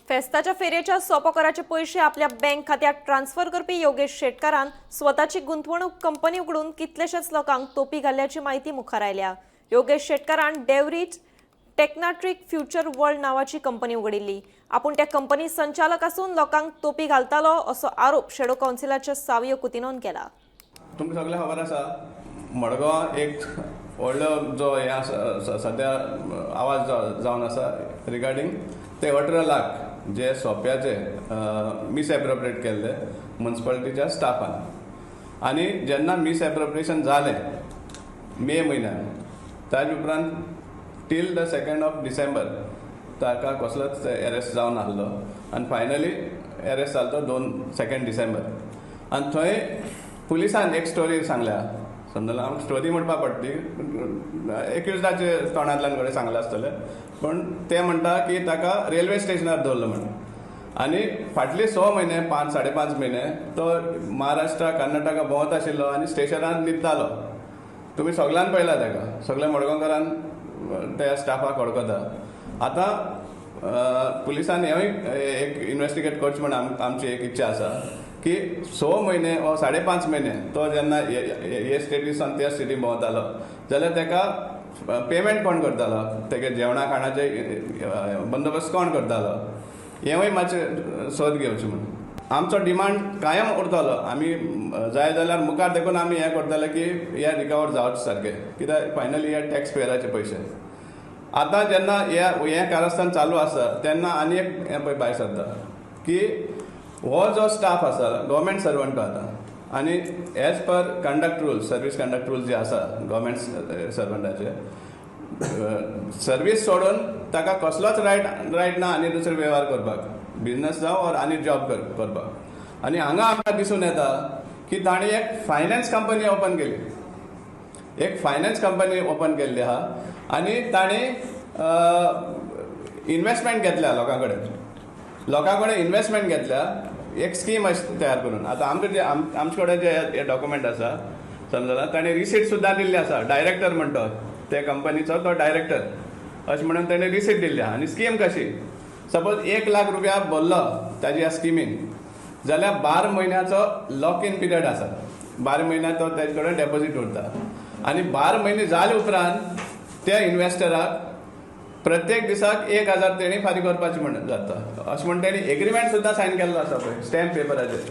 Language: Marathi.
फेस्ताच्या फेरेच्या सोपो कराचे पैसे आपल्या बँक खात्यात ट्रान्स्फर करपी योगेश शेटकारान स्वताची गुंतवणूक कंपनी उघडून कितलेशेच लोकांक तोपी घाल्ल्याची माहिती मुखार आयल्या। योगेश शेटकारान डेव्हरीज टेक्नाट्रिक फ्युचर वर्ल्ड नावाची कंपनी उघडिल्ली। आपूण त्या कंपनी संचालक असून लोकांक तोपी घालतालो असो आरोप शेडो काउन्सिलाच्या सावियो कुतिनोन केला। तुमकां सगळ्यांक खबर आसा मडगांव एक व्हडलो जो हे आसा सद्या आवाज जावन आसा रिगार्डींग ते 18 लाख जे सोप्याचे मिसएप्रोप्रिएट केल्ले म्युनिसिपालिटीच्या स्टाफान आनी जेन्ना मिसएप्रोप्रिएशन जालें मे म्हयन्यात ताजे उपरांत till the 2nd of December ताका कसलोच अरेस्ट जावन नासलो आनी फायनली अरेस्ट जालो तो 2 डिसेंबर आनी थंय पुलिसान एक स्टोरी सांगल्या। समजला हांव स्टोरी म्हणपा पडटी एक्युजडाचे तोंडांतल्यान कडेन सांगलें आसतलें पण ते म्हणटा की ताका रेल्वे स्टेशनार दवरलो म्हणून आनी फाटले 6 म्हयने 5-5.5 म्हयने तो महाराष्ट्रा कर्नाटका भोंवत आशिल्लो आनी स्टेशनार न्हिदतालो। तुमी सगळ्यान पळयला ताका सगळ्या मडगांवकारान त्या स्टाफाक वळखता। आतां पुलिसान हेंवूय एक इन्वेस्टिगेट करचें म्हण आमची एक इच्छा आसा की 6 म्हयने वा 5.5 म्हयने तो जेन्ना हे स्टेटीसान त्या स्टेटी भोंवतालो जाल्यार ताका पेमेंट कोण करतालो तेगे जेवणा खाणाचे बंदोबस्त कोण करतालो हेंवूय मातशें सोद घेवचें म्हणून आमचो डिमांड कायम उरतलो। आमी जाय जाल्यार मुखार देखून आमी हें करतले की हे रिकवर जावचे सारकें कित्याक फायनली हे टॅक्स पेयराचे पयशे। आतां जेन्ना हे कारस्थान चालू आसा तेन्ना आनी एक हें पळय भायर सरता की हो जो स्टाफ आसा गव्हर्मेंट सर्वंट आतां आनी as per conduct rules service conduct rules जे आसा गव्हर्मेंट सर्वंटाचे सर्वीस सोडून ताका कसलोच रायट ना आनी दुसरे वेव्हार करपाक बिझनस जावं और आनी जॉब करपाक। आनी हांगा आमकां दिसून येता की ताणें एक फायनान्स कंपनी ओपन केल्ली आहा आनी ताणें इन्वेस्टमेंट घेतल्या लोकां कडेन इन्वेस्टमेंट घेतल्या एक स्कीम तयार करून। आतां आमचे कडेन जे डॉक्युमेंट आसा समजला ताणें रिसीट सुद्दां दिल्ली आसा। डायरेक्टर म्हणतो त्या कंपनीचो तो डायरेक्टर अशें म्हणून ताणें रिसीट दिल्ली आहा। आनी स्कीम कशी सपोज 1 लाख रुपया भरलो ताजी ह्या स्किमीन जाल्यार 12 म्हयन्याचो लॉक इन पिरियड आसा। 12 म्हयन्या तो ताजे कडेन डेपोजीट उरता आनी 12 म्हयने जाले उपरांत त्या इन्वेस्टराक प्रत्येक दिसाक 1000 तेणी फारीक करपाचें म्हणून जाता अशें म्हणून तेणी एग्रीमेंट सुद्दां सायन केल्लो आसा पळय स्टॅम्प पेपराचेर।